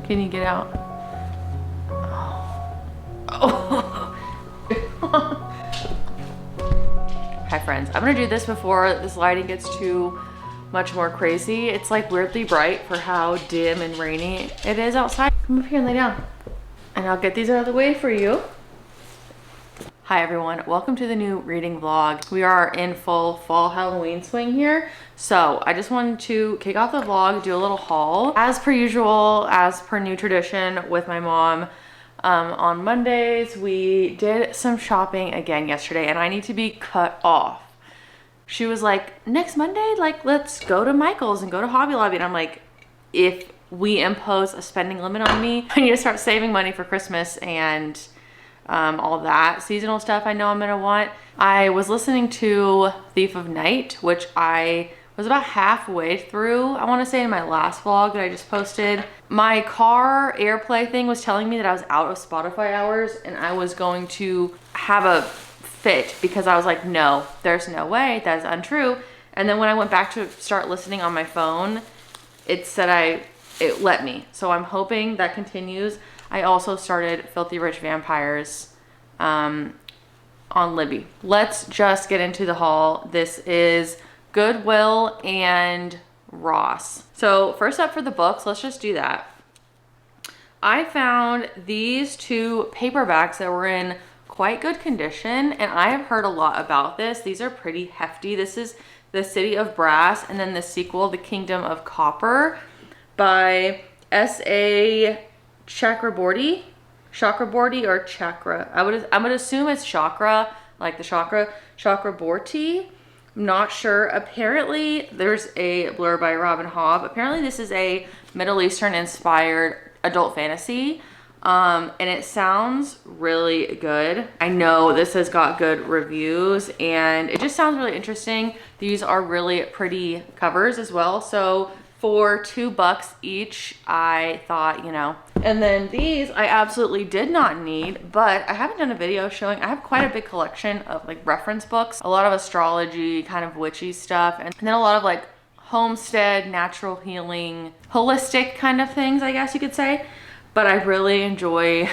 Can you get out? Oh. Hi friends, I'm gonna do this before this lighting gets too much more crazy. It's like weirdly bright for how dim and rainy it is outside. Come up here and lay down. And I'll get these out of the way for you. Hi everyone, welcome to the new reading vlog. We are in full fall Halloween swing here. So I just wanted to kick off the vlog, do a little haul. As per usual, as per new tradition with my mom, on Mondays, we did some shopping again yesterday and I need to be cut off. She was like, next Monday, like let's go to Michael's and go to Hobby Lobby. And I'm like, if we impose a spending limit on me, I need to start saving money for Christmas and all that seasonal stuff I know I'm gonna want. I was listening to Thief of Night, which I was about halfway through, I want to say, in my last vlog that I just posted. My car AirPlay thing was telling me that I was out of Spotify hours and I was going to have a fit because I was like, no, there's no way, that is untrue. And then when I went back to start listening on my phone, it said it let me. So I'm hoping that continues. I also started Filthy Rich Vampires on Libby. Let's just get into the haul. This is Goodwill and Ross. So first up for the books, let's just do that. I found these two paperbacks that were in quite good condition, and I have heard a lot about this. These are pretty hefty. This is The City of Brass, and then the sequel, The Kingdom of Copper, by S.A. Chakraborty or Chakra. I'm gonna assume it's Chakra, like the chakra, Chakraborty. I'm not sure. Apparently there's a blurb by Robin Hobb. Apparently this is a Middle Eastern inspired adult fantasy. And it sounds really good. I know this has got good reviews and it just sounds really interesting. These are really pretty covers as well. So for $2 each, I thought, you know. And then these I absolutely did not need, but I haven't done a video showing. I have quite a big collection of like reference books, a lot of astrology, kind of witchy stuff, and then a lot of like homestead, natural healing, holistic kind of things, I guess you could say. But I really enjoy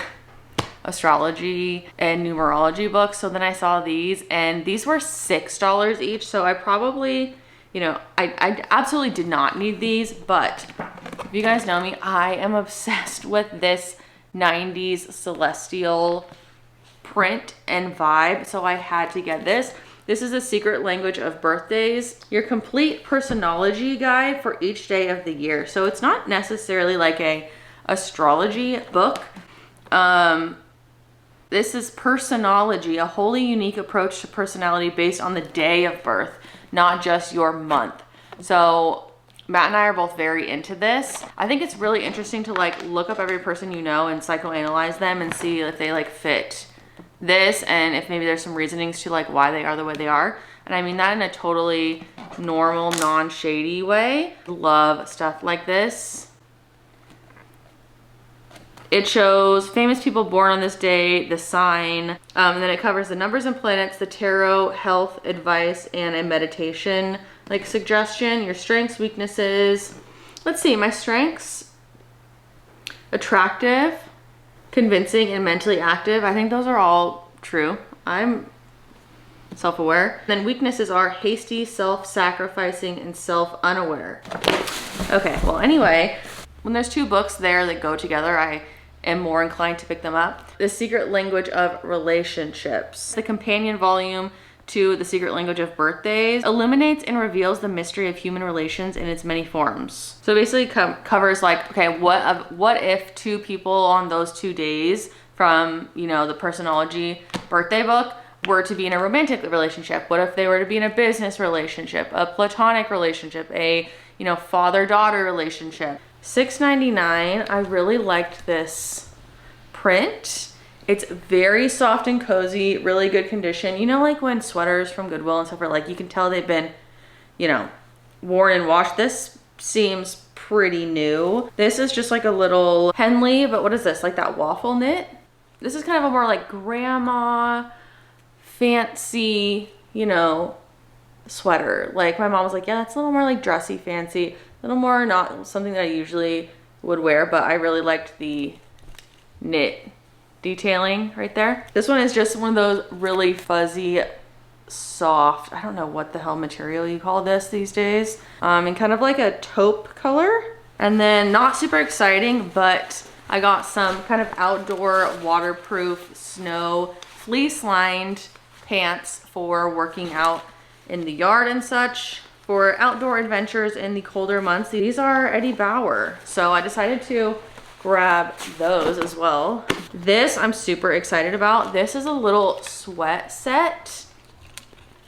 astrology and numerology books. So then I saw these and these were $6 each. So I probably, you know, I absolutely did not need these, but if you guys know me, I am obsessed with this 90s celestial print and vibe. So I had to get this. This is A Secret Language of Birthdays, your complete personology guide for each day of the year. So it's not necessarily like a astrology book. This is personology, a wholly unique approach to personality based on the day of birth, not just your month. So Matt and I are both very into this. I think it's really interesting to like look up every person you know and psychoanalyze them and see if they like fit this and if maybe there's some reasonings to like why they are the way they are. And I mean that in a totally normal, non-shady way. Love stuff like this. It shows famous people born on this day, the sign, and then it covers the numbers and planets, the tarot, health, advice, and a meditation like suggestion, your strengths, weaknesses. Let's see, my strengths: attractive, convincing, and mentally active. I think those are all true. I'm self-aware. Then weaknesses are hasty, self-sacrificing, and self-unaware. Okay, well anyway, when there's two books there that go together, I am more inclined to pick them up. The Secret Language of Relationships, the companion volume to The Secret Language of Birthdays, illuminates and reveals the mystery of human relations in its many forms. So basically covers like, okay, what if two people on those 2 days from, you know, the personology birthday book were to be in a romantic relationship? What if they were to be in a business relationship, a platonic relationship, a, you know, father-daughter relationship? $6.99. I really liked this print. It's very soft and cozy, really good condition. You know, like when sweaters from Goodwill and stuff are like, you can tell they've been, you know, worn and washed. This seems pretty new. This is just like a little Henley, but what is this? Like that waffle knit? This is kind of a more like grandma, fancy, you know, sweater. Like my mom was like, yeah, it's a little more like dressy, fancy, a little more not something that I usually would wear, but I really liked the knit detailing right there. This one is just one of those really fuzzy, soft, I don't know what the hell material you call this these days, and kind of like a taupe color. And then not super exciting, but I got some kind of outdoor waterproof snow fleece lined pants for working out in the yard and such, for outdoor adventures in the colder months. These are Eddie Bauer, so I decided to grab those as well. This I'm super excited about. This is a little sweat set.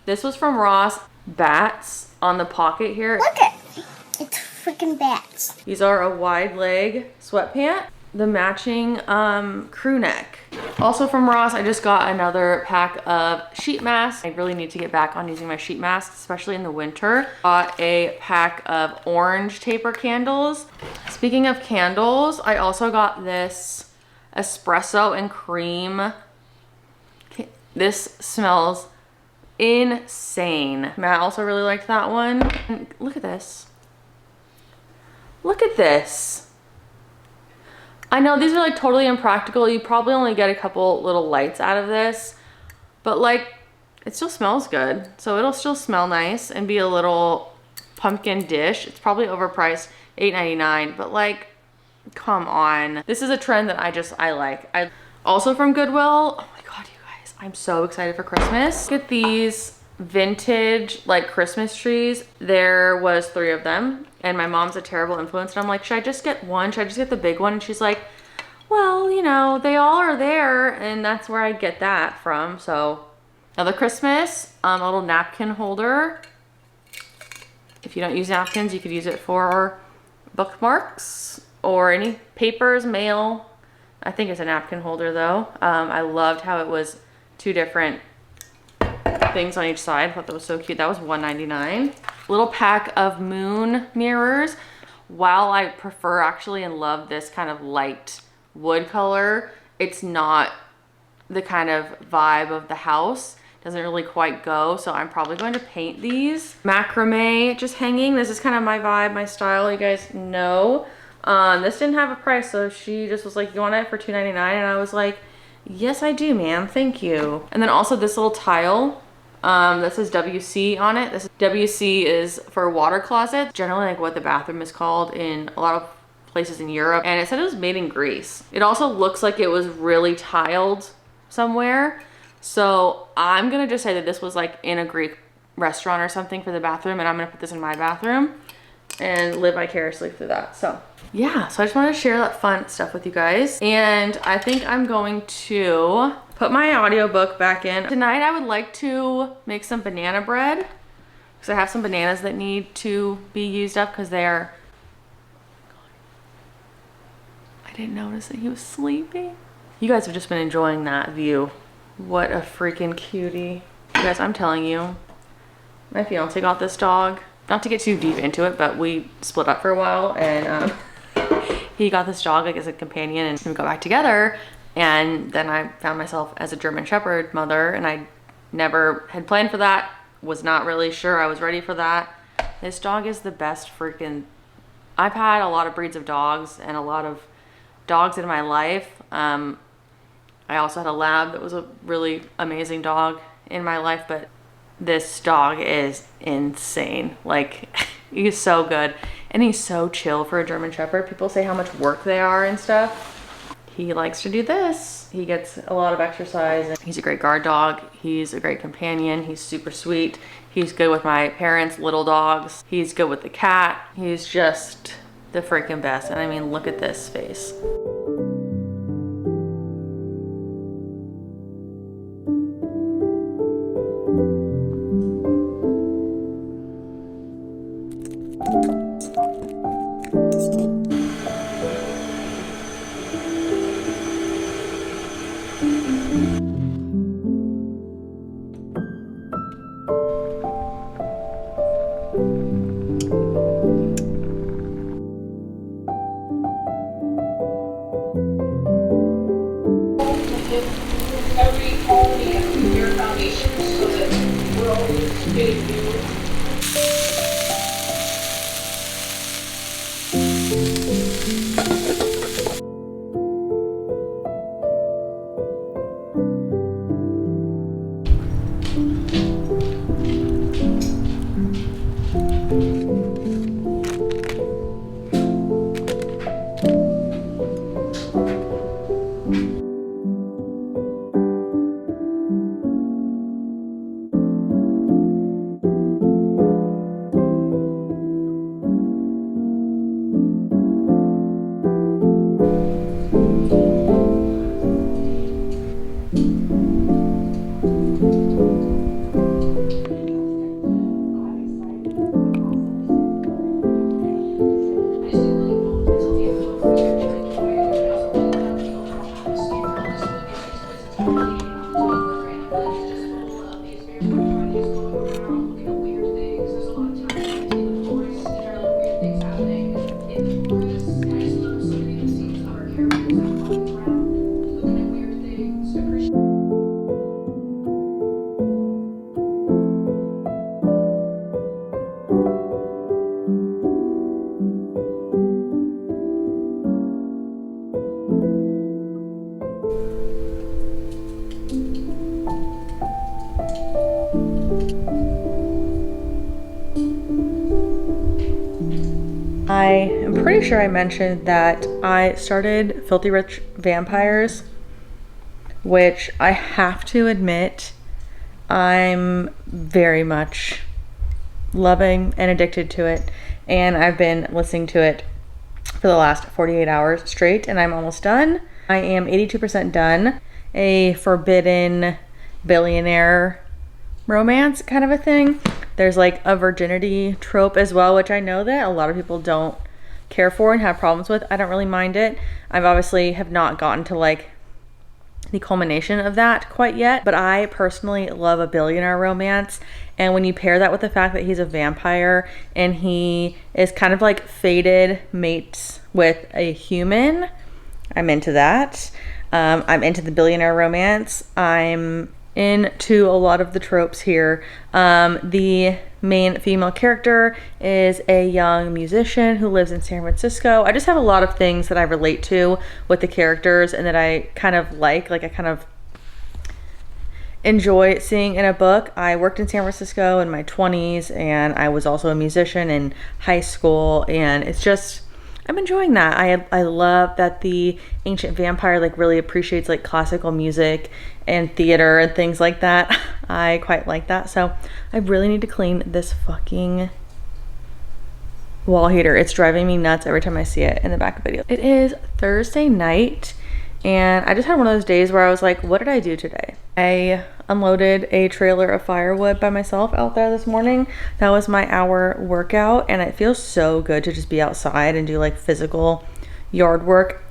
This was from Ross. Bats on the pocket here. Look at it. It's freaking bats. These are a wide leg sweatpant. The matching crew neck. Also from Ross, I just got another pack of sheet masks. I really need to get back on using my sheet masks, especially in the winter. Got a pack of orange taper candles. Speaking of candles, I also got this espresso and cream. This smells insane. Matt also really liked that one. And look at this. Look at this. I know these are like totally impractical. You probably only get a couple little lights out of this, but like it still smells good. So it'll still smell nice and be a little pumpkin dish. It's probably overpriced, $8.99, but like, come on. This is a trend that I like. Also from Goodwill, oh my God, you guys, I'm so excited for Christmas. Look at these vintage like Christmas trees. There was 3 of them, and my mom's a terrible influence, and I'm like, should I just get one? Should I just get the big one? And she's like, well, you know, they all are there, and that's where I get that from. So another Christmas, a little napkin holder. If you don't use napkins, you could use it for bookmarks or any papers, mail. I think it's a napkin holder though. I loved how it was 2 different things on each side. I thought that was so cute. That was $1.99. Little pack of moon mirrors. While I prefer actually and love this kind of light wood color, it's not the kind of vibe of the house. Doesn't really quite go, so I'm probably going to paint these. Macrame just hanging. This is kind of my vibe, my style, you guys know. This didn't have a price, so she just was like, you want it for $2.99? And I was like, yes I do, ma'am, thank you. And then also this little tile that says WC on it. This WC is for water closet, generally like what the bathroom is called in a lot of places in Europe. And it said it was made in Greece. It also looks like it was really tiled somewhere. So I'm gonna just say that this was like in a Greek restaurant or something for the bathroom, and I'm gonna put this in my bathroom and live vicariously through that. So yeah, so I just wanted to share that fun stuff with you guys. And I think I'm going to put my audiobook back in. Tonight I would like to make some banana bread because I have some bananas that need to be used up because they are... I didn't notice that he was sleeping. You guys have just been enjoying that view. What a freaking cutie. You guys, I'm telling you, my fiance got this dog. Not to get too deep into it, but we split up for a while, and he got this dog like as a companion, and we got back together. And then I found myself as a German Shepherd mother, and I never had planned for that. Was not really sure I was ready for that. This dog is the best freaking... I've had a lot of breeds of dogs and a lot of dogs in my life. I also had a lab that was a really amazing dog in my life, but this dog is insane. Like, he's so good, and he's so chill for a German Shepherd. People say how much work they are and stuff. He likes to do this. He gets a lot of exercise, and he's a great guard dog. He's a great companion. He's super sweet. He's good with my parents' little dogs. He's good with the cat. He's just the freaking best. And I mean, look at this face. Every quality of your foundation so that we're always getting new. I am pretty sure I mentioned that I started Filthy Rich Vampires, which I have to admit I'm very much loving and addicted to it, and I've been listening to it for the last 48 hours straight, and I'm almost done. I am 82% done. A forbidden billionaire romance kind of a thing. There's like a virginity trope as well, which I know that a lot of people don't care for and have problems with. I don't really mind it. I've obviously have not gotten to like the culmination of that quite yet, but I personally love a billionaire romance. And when you pair that with the fact that he's a vampire and he is kind of like fated mates with a human, I'm into that. I'm into the billionaire romance. I'm into a lot of the tropes here. The main female character is a young musician who lives in San Francisco. I just have a lot of things that I relate to with the characters and that I kind of like I kind of enjoy seeing in a book. I worked in San Francisco in my 20s, and I was also a musician in high school, and it's just, I'm enjoying that. I love that the ancient vampire like really appreciates like classical music and theater and things like that. I quite like that. So I really need to clean this fucking wall heater. It's driving me nuts every time I see it in the back of the video. It is Thursday night, and I just had one of those days where I was like, what did I do today? I unloaded a trailer of firewood by myself out there this morning. That was my hour workout, and it feels so good to just be outside and do like physical yard work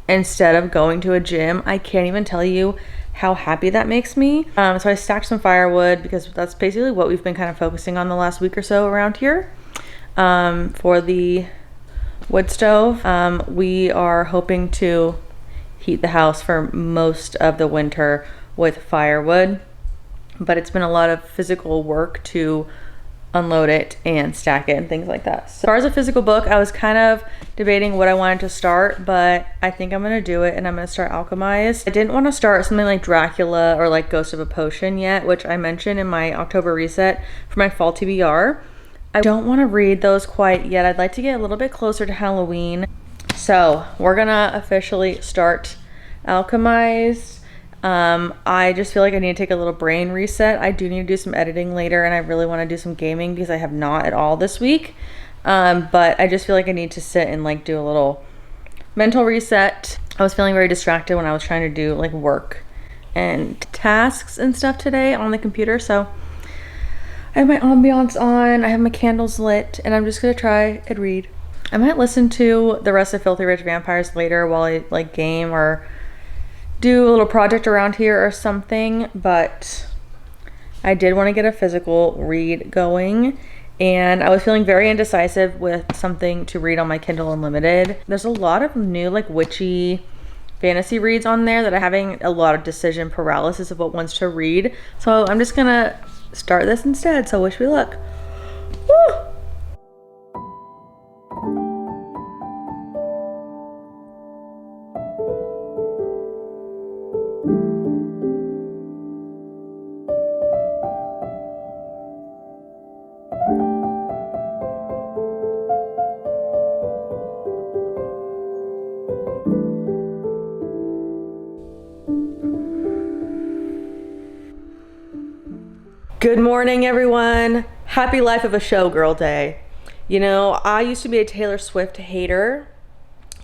instead of going to a gym. I can't even tell you how happy that makes me. So I stacked some firewood because that's basically what we've been kind of focusing on the last week or so around here. For the wood stove, we are hoping to heat the house for most of the winter with firewood, but it's been a lot of physical work to unload it and stack it and things like that. So as far as a physical book, I was kind of debating what I wanted to start, but I think I'm gonna do it, and I'm gonna start Alchemized. I didn't want to start something like Dracula or like Ghost of a Potion yet, which I mentioned in my October reset for my fall TBR. I don't want to read those quite yet. I'd like to get a little bit closer to Halloween. So we're gonna officially start Alchemized. I just feel like I need to take a little brain reset. I do need to do some editing later, and I really want to do some gaming because I have not at all this week. But I just feel like I need to sit and like do a little mental reset. I was feeling very distracted when I was trying to do like work and tasks and stuff today on the computer. So I have my ambiance on, I have my candles lit, and I'm just gonna try and read. I might listen to the rest of Filthy Rich Vampires later while I like game or do a little project around here or something, but I did want to get a physical read going, and I was feeling very indecisive with something to read on my Kindle Unlimited. There's a lot of new like witchy fantasy reads on there that I'm having a lot of decision paralysis of what ones to read, so I'm just gonna start this instead, so wish me luck. Woo! Good morning, everyone. Happy life of a showgirl day. You know, I used to be a Taylor Swift hater.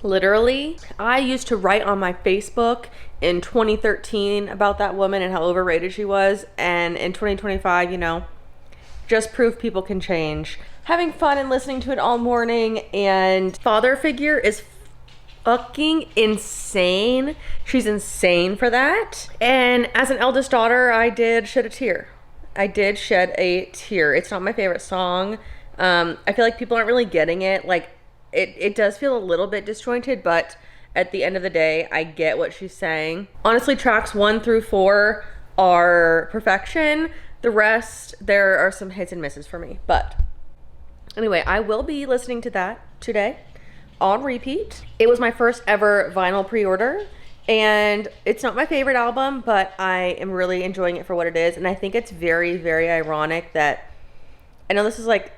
Literally, I used to write on my Facebook in 2013 about that woman and how overrated she was, and in 2025, you know, just proof people can change. Having fun and listening to it all morning, and father figure is fucking insane. She's insane for that. And as an eldest daughter, I did shed a tear. It's not my favorite song. I feel like people aren't really getting it. Like, it does feel a little bit disjointed, but at the end of the day, I get what she's saying. Honestly, tracks 1 through 4 are perfection. The rest, there are some hits and misses for me. But anyway, I will be listening to that today on repeat. It was my first ever vinyl pre-order, and it's not my favorite album, but I am really enjoying it for what it is. And I think it's very, very ironic that, I know this is like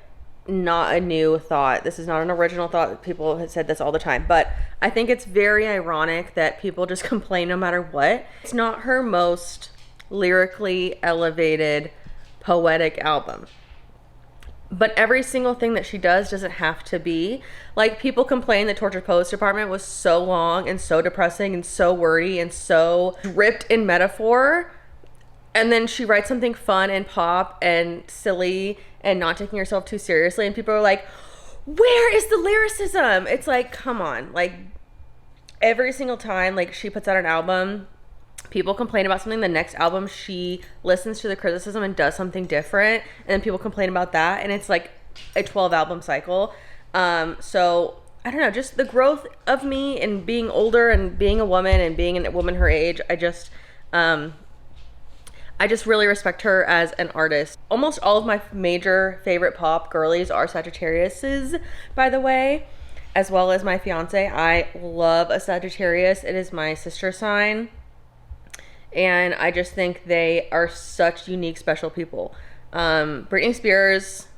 not a new thought. This is not an original thought. People have said this all the time, but I think it's very ironic that people just complain no matter what. It's not her most lyrically elevated, poetic album, but every single thing that she does doesn't have to be. Like, people complain the Tortured Poets Department was so long and so depressing and so wordy and so dripped in metaphor, and then she writes something fun and pop and silly and not taking herself too seriously, and people are like, where is the lyricism? It's like, come on. Like, every single time like she puts out an album, people complain about something. The next album, she listens to the criticism and does something different, and then people complain about that, and it's like a 12 album cycle. So I don't know, just the growth of me and being older and being a woman and being a woman her age, I just really respect her as an artist. Almost all of my major favorite pop girlies are Sagittariuses, by the way, as well as my fiance. I love a Sagittarius. It is my sister sign, and I just think they are such unique, special people. Britney Spears,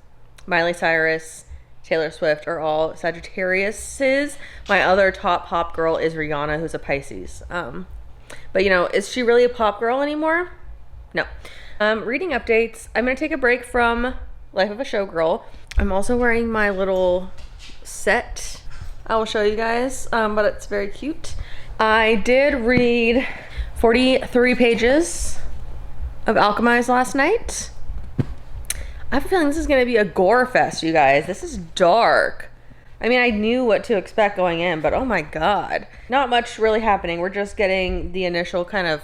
Miley Cyrus, Taylor Swift are all Sagittariuses. My other top pop girl is Rihanna, who's a Pisces. But you know, is she really a pop girl anymore? No. Reading updates. I'm gonna take a break from Life of a Showgirl. I'm also wearing my little set. I will show you guys, but it's very cute. I did read 43 pages of Alchemized last night. I have a feeling this is gonna be a gore fest, you guys. This is dark. I mean, I knew what to expect going in, but oh my God. Not much really happening. We're just getting the initial kind of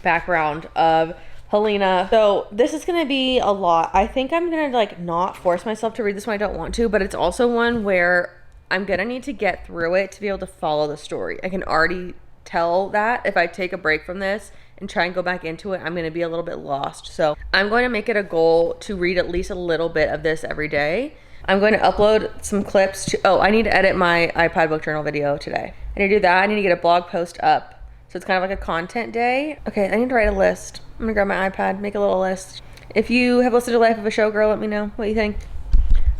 background of Helena. So this is gonna be a lot. I think I'm gonna like not force myself to read this one. I don't want to, but it's also one where I'm gonna need to get through it to be able to follow the story. I can already tell that if I take a break from this and try and go back into it, I'm going to be a little bit lost. So I'm going to make it a goal to read at least a little bit of this every day. I'm going to upload some clips to, I need to edit my iPad book journal video today. I need to do that. I need to get a blog post up. So it's kind of like a content day. Okay, I need to write a list. I'm gonna grab my iPad, make a little list. If you have listened to Life of a Showgirl, let me know what you think.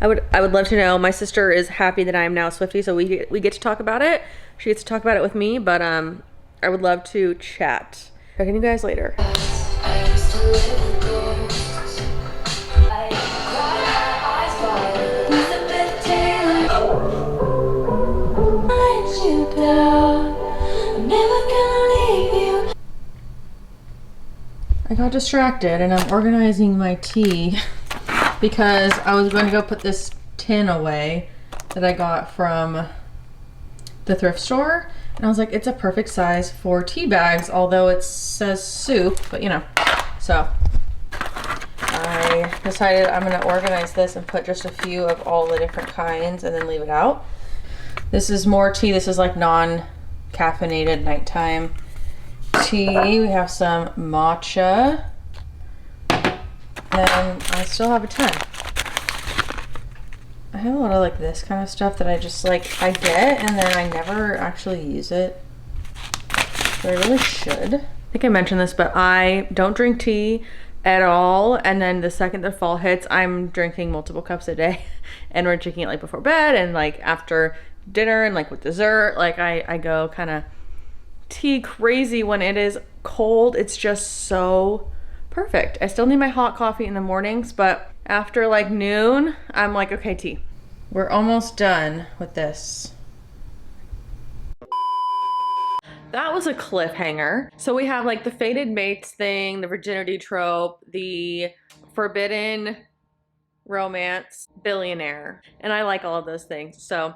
I would love to know. My sister is happy that I am now a Swiftie, so we get to talk about it. She gets to talk about it with me, but I would love to chat. Talking to you guys later. I used to live with ghosts. I cried my eyes by Elizabeth Taylor. Let you down. I'm never gonna leave you. I got distracted and I'm organizing my tea because I was going to go put this tin away that I got from the thrift store. And I was like, it's a perfect size for tea bags, although it says soup, but you know. So I decided I'm gonna organize this and put just a few of all the different kinds and then leave it out. This is more tea. This is like non-caffeinated nighttime tea. We have some matcha. And I still have a ton. I have a lot of like this kind of stuff that I just like, I get and then I never actually use it. But I really should. I think I mentioned this, but I don't drink tea at all. And then the second the fall hits, I'm drinking multiple cups a day. And we're drinking it like before bed and like after dinner and like with dessert. Like I go kind of tea crazy when it is cold. It's just so perfect. I still need my hot coffee in the mornings, but after like noon, I'm like, okay, tea. We're almost done with this. That was a cliffhanger. So we have like the fated mates thing, the virginity trope, the forbidden romance, billionaire. And I like all of those things. So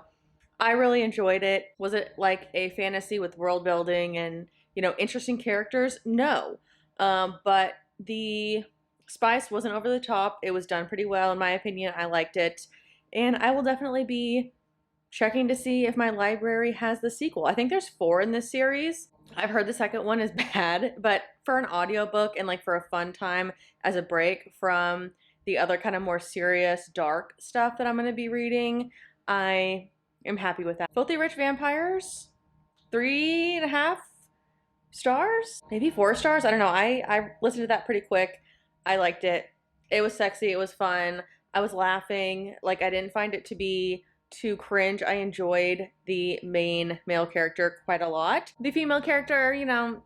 I really enjoyed it. Was it like a fantasy with world building and, you know, interesting characters? No. But the spice wasn't over the top. It was done pretty well, in my opinion. I liked it. And I will definitely be checking to see if my library has the sequel. I think there's 4 in this series. I've heard the second one is bad, but for an audiobook and like for a fun time as a break from the other kind of more serious, dark stuff that I'm going to be reading, I am happy with that. Filthy Rich Vampires, 3.5 stars, maybe 4 stars. I don't know. I listened to that pretty quick. I liked it. It was sexy. It was fun. I was laughing. Like, I didn't find it to be too cringe. I enjoyed the main male character quite a lot. The female character, you know,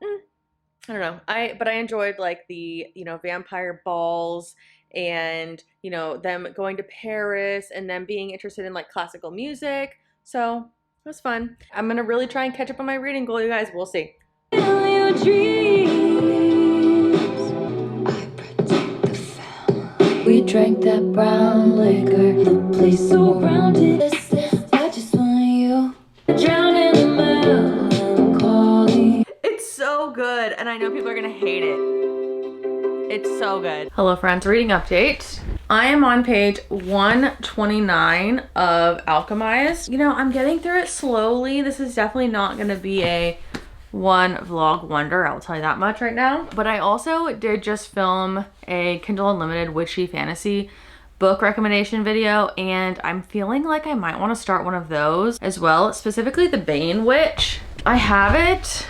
I don't know. But I enjoyed like the, you know, vampire balls and, you know, them going to Paris and them being interested in like classical music. So it was fun. I'm gonna really try and catch up on my reading goal, you guys. We'll see. We drank that brown liquor, the place surrounded us. I just want you drown in the melancholy. It's so good, and I know people are gonna hate it. It's so good. Hello friends, reading update. I am on page 129 of Alchemized. You know, I'm getting through it slowly. This is definitely not gonna be a one vlog wonder, I'll tell you that much right now. But I also did just film a Kindle Unlimited witchy fantasy book recommendation video, and I'm feeling like I might want to start one of those as well, specifically the Bane Witch. I have it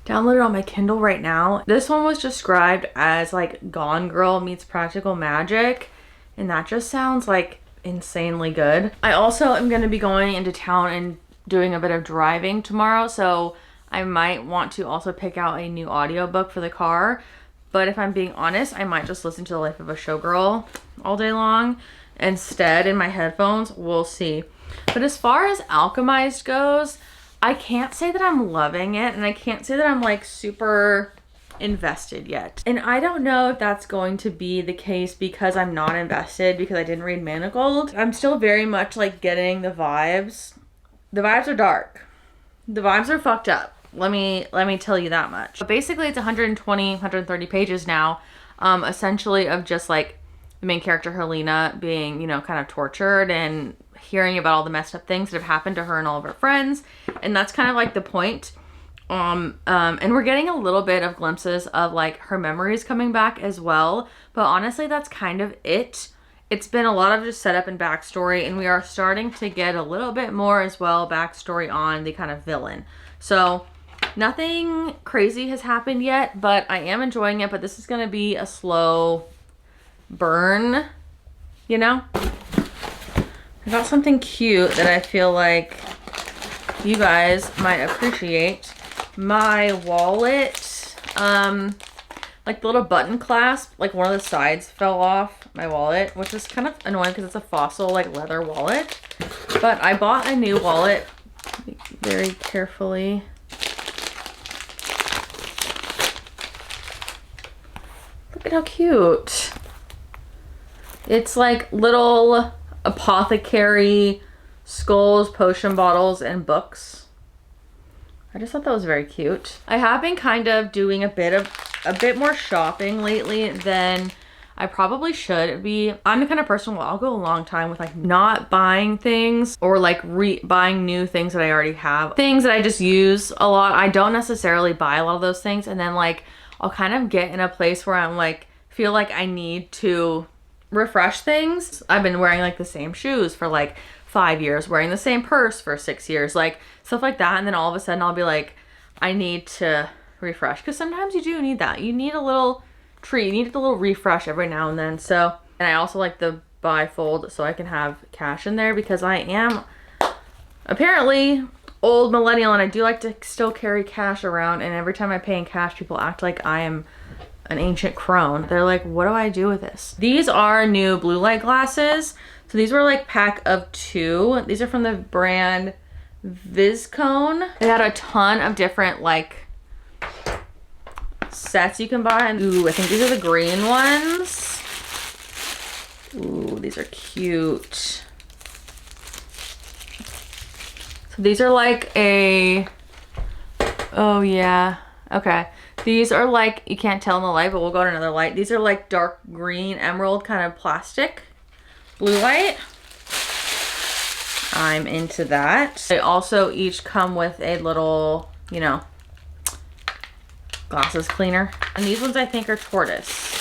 downloaded on my Kindle right now. This one was described as like Gone Girl meets practical magic, and that just sounds like insanely good. I also am going to be going into town and doing a bit of driving tomorrow, so I might want to also pick out a new audiobook for the car. But if I'm being honest, I might just listen to The Life of a Showgirl all day long instead in my headphones. We'll see. But as far as Alchemized goes, I can't say that I'm loving it, and I can't say that I'm like super invested yet. And I don't know if that's going to be the case because I'm not invested because I didn't read Manacled. I'm still very much like getting the vibes. The vibes are dark. The vibes are fucked up. Let me tell you that much. But basically it's 120, 130 pages now, essentially of just like the main character Helena being, you know, kind of tortured and hearing about all the messed up things that have happened to her and all of her friends. And that's kind of like the point. And we're getting a little bit of glimpses of like her memories coming back as well. But honestly, that's kind of it. It's been a lot of just setup and backstory, and we are starting to get a little bit more as well backstory on the kind of villain. So nothing crazy has happened yet, but I am enjoying it. But this is going to be a slow burn, you know? I got something cute that I feel like you guys might appreciate. My wallet, like the little button clasp, like one of the sides fell off my wallet, which is kind of annoying because it's a fossil like leather wallet. But I bought a new wallet very carefully. Look at how cute. It's like little apothecary skulls, potion bottles, and books. I just thought that was very cute. I have been kind of doing a bit more shopping lately than I probably should be. I'm the kind of person where I'll go a long time with like not buying things or like buying new things that I already have. Things that I just use a lot. I don't necessarily buy a lot of those things, and then like I'll kind of get in a place where I'm like, feel like I need to refresh things. I've been wearing like the same shoes for like 5 years, wearing the same purse for 6 years, like stuff like that. And then all of a sudden I'll be like, I need to refresh, because sometimes you do need that. You need a little treat. You need a little refresh every now and then. So, and I also like the bifold so I can have cash in there, because I am apparently old millennial and I do like to still carry cash around. And every time I pay in cash, people act like I am an ancient crone. They're like, what do I do with this? These are new blue light glasses. So these were like pack of 2. These are from the brand Viscone. They had a ton of different like sets you can buy. And ooh, I think these are the green ones. Ooh, these are cute. So these are like a, oh yeah, okay. These are like, you can't tell in the light, but we'll go to another light. These are like dark green emerald kind of plastic blue light. I'm into that. They also each come with a little, you know, glasses cleaner. And these ones I think are tortoise.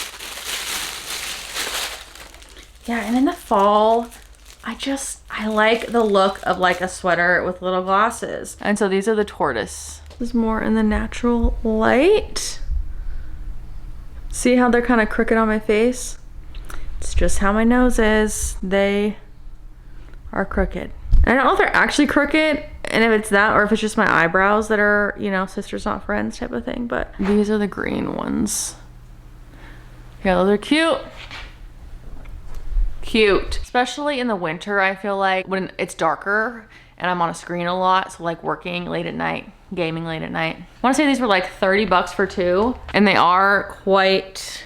Yeah, and in the fall, I like the look of like a sweater with little glasses. And so these are the tortoise. This is more in the natural light. See how they're kind of crooked on my face? It's just how my nose is. They are crooked. And I don't know if they're actually crooked, and if it's that, or if it's just my eyebrows that are, you know, sisters not friends type of thing. But these are the green ones. Yeah, those are cute. Cute. Especially in the winter, I feel like when it's darker and I'm on a screen a lot, so like working late at night, gaming late at night. I want to say these were like 30 bucks for two, and they are quite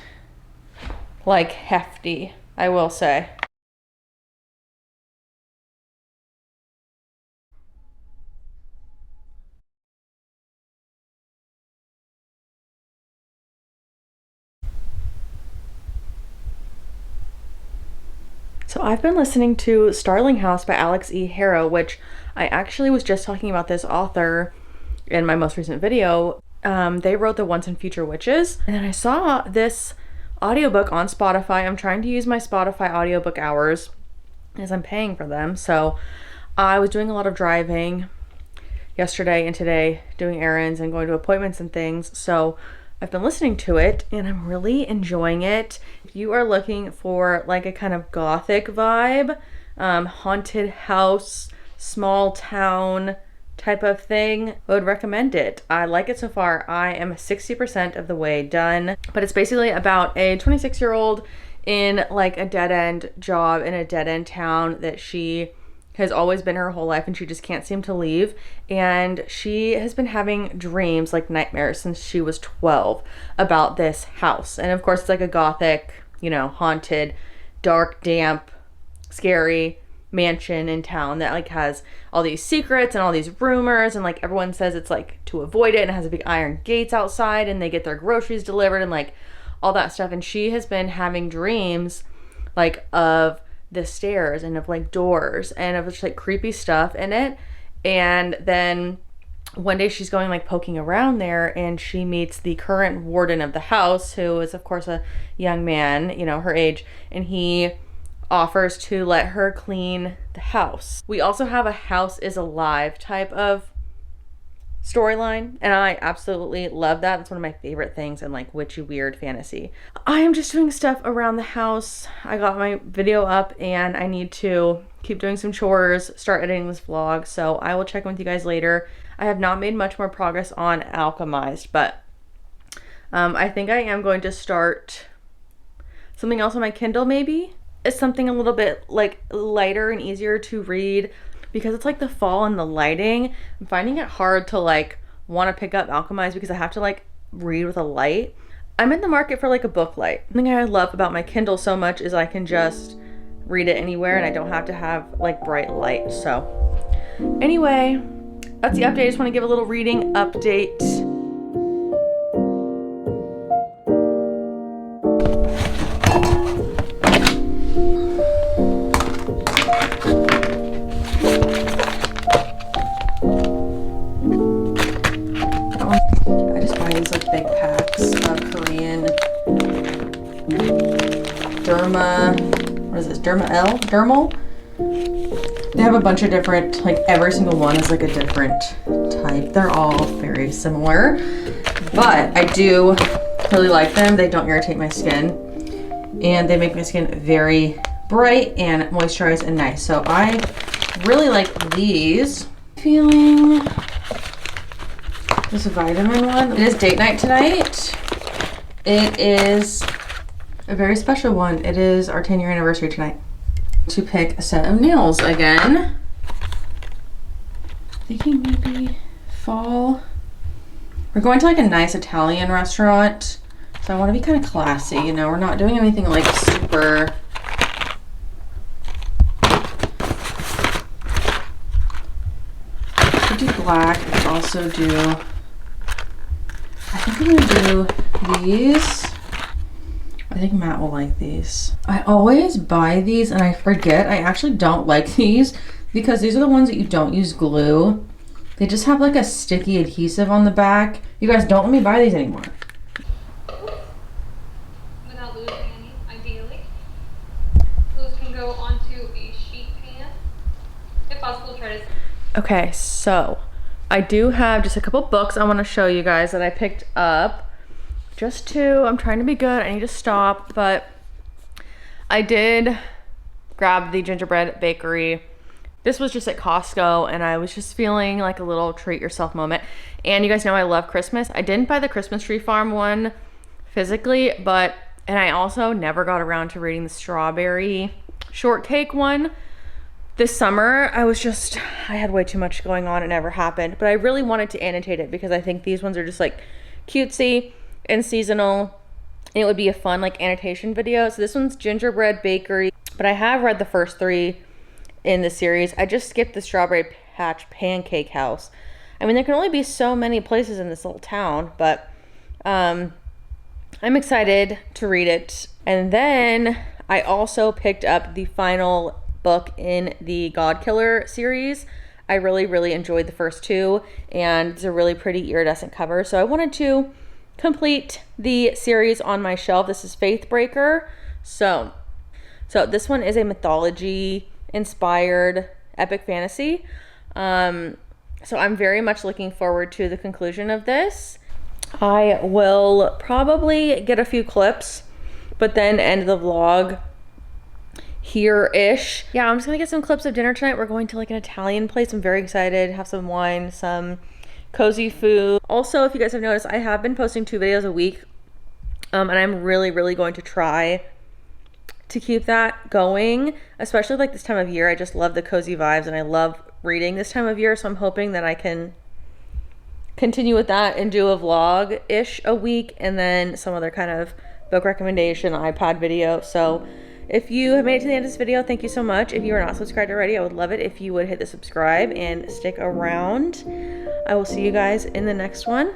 like hefty, I will say. So I've been listening to Starling House by Alex E. Harrow, which I actually was just talking about this author in my most recent video. They wrote the Once and Future Witches. And then I saw this audiobook on Spotify. I'm trying to use my Spotify audiobook hours as I'm paying for them. So I was doing a lot of driving yesterday and today, doing errands and going to appointments and things. So I've been listening to it and I'm really enjoying it. If you are looking for like a kind of gothic vibe, haunted house, small town type of thing, I would recommend it. I like it so far. I am 60% of the way done, but it's basically about a 26-year-old in like a dead-end job in a dead-end town that she has always been her whole life, and she just can't seem to leave. And she has been having dreams, like nightmares, since she was 12 about this house. And of course it's like a gothic, you know, haunted, dark, damp, scary mansion in town that like has all these secrets and all these rumors, and like everyone says it's like to avoid it, and it has a big iron gates outside, and they get their groceries delivered and like all that stuff. And she has been having dreams like of the stairs and of like doors and of just like creepy stuff in it. And then one day she's going like poking around there, and she meets the current warden of the house, who is of course a young man, you know, her age, and he offers to let her clean the house. We also have a house is alive type of storyline, and I absolutely love that. It's one of my favorite things in like witchy weird fantasy. I am just doing stuff around the house. I got my video up and I need to keep doing some chores, start editing this vlog, so I will check in with you guys later. I have not made much more progress on Alchemized, but I think I am going to start something else on my Kindle. Maybe it's something a little bit like lighter and easier to read, because it's like the fall and the lighting. I'm finding it hard to like want to pick up Alchemized because I have to like read with a light. I'm in the market for like a book light. The thing I love about my Kindle so much is I can just read it anywhere and I don't have to have like bright light. So anyway, that's the update. I just want to give a little reading update. Big packs of Korean dermal. They have a bunch of different, like every single one is like a different type. They're all very similar, but I do really like them. They don't irritate my skin, and they make my skin very bright and moisturized and nice. So I really like these. Feeling this vitamin one. It is date night tonight. It is a very special one. It is our 10-year anniversary tonight. To pick a set of nails again. thinking maybe fall. We're going to like a nice Italian restaurant, so I want to be kind of classy, you know. We're not doing anything like super. I could do black, but also do. I think I'm gonna do these. I think Matt will like these. I always buy these and I forget. I actually don't like these because these are the ones that you don't use glue. They just have like a sticky adhesive on the back. You guys, don't let me buy these anymore. Without losing any, ideally. Those can go onto a sheet pan. If possible, try to... Okay, so I do have just a couple books I want to show you guys that I picked up. Just two. I'm trying to be good. I need to stop, but I did grab the Gingerbread Bakery. This was just at Costco, and I was just feeling like a little treat yourself moment. And you guys know I love Christmas. I didn't buy the Christmas Tree Farm one physically, and I also never got around to reading the strawberry shortcake one. This summer, I had way too much going on. It never happened, but I really wanted to annotate it because I think these ones are just like cutesy and seasonal, and it would be a fun like annotation video. So this one's Gingerbread Bakery, but I have read the first three in the series. I just skipped the Strawberry Patch Pancake House. I mean, there can only be so many places in this little town, but I'm excited to read it. And then I also picked up the final book in the God Killer series. I really enjoyed the first two, and it's a really pretty iridescent cover, so I wanted to complete the series on my shelf. This is Faithbreaker. So this one is a mythology inspired epic fantasy. So I'm very much looking forward to the conclusion of this. I will probably get a few clips, but then end the vlog here-ish. Yeah, I'm just gonna get some clips of dinner tonight. We're going to like an Italian place. I'm very excited. Have some wine, some cozy food. Also, if you guys have noticed, I have been posting 2 videos a week, and I'm really going to try to keep that going, especially like this time of year. I just love the cozy vibes, and I love reading this time of year, so I'm hoping that I can continue with that and do a vlog-ish a week, and then some other kind of book recommendation, iPad video. So if you have made it to the end of this video, thank you so much. If you are not subscribed already, I would love it if you would hit the subscribe and stick around. I will see you guys in the next one.